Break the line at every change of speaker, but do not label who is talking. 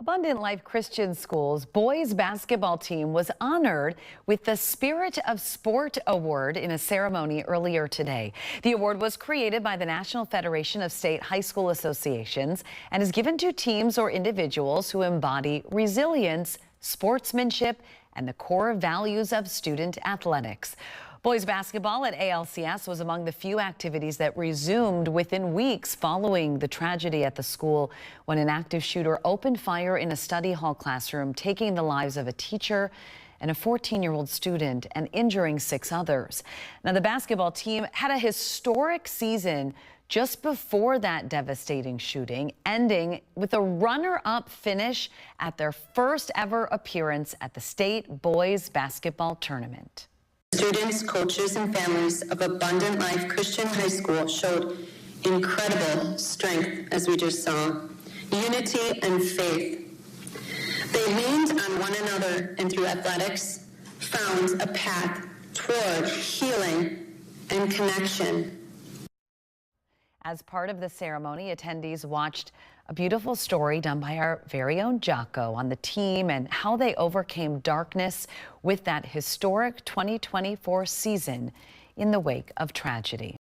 Abundant Life Christian School's boys basketball team was honored with the Spirit of Sport Award in a ceremony earlier today. The award was created by the National Federation of State High School Associations and is given to teams or individuals who embody resilience, sportsmanship, and the core values of student athletics. Boys basketball at ALCS was among the few activities that resumed within weeks following the tragedy at the school when an active shooter opened fire in a study hall classroom, taking the lives of a teacher and a 14-year-old student and injuring 6 others. Now, the basketball team had a historic season just before that devastating shooting, ending with a runner-up finish at their first ever appearance at the state boys basketball tournament.
Students, coaches, and families of Abundant Life Christian High School showed incredible strength, as we just saw, unity and faith. They leaned on one another and through athletics found a path toward healing and connection.
As part of the ceremony, attendees watched a beautiful story done by our very own Jocko on the team and how they overcame darkness with that historic 2024 season in the wake of tragedy.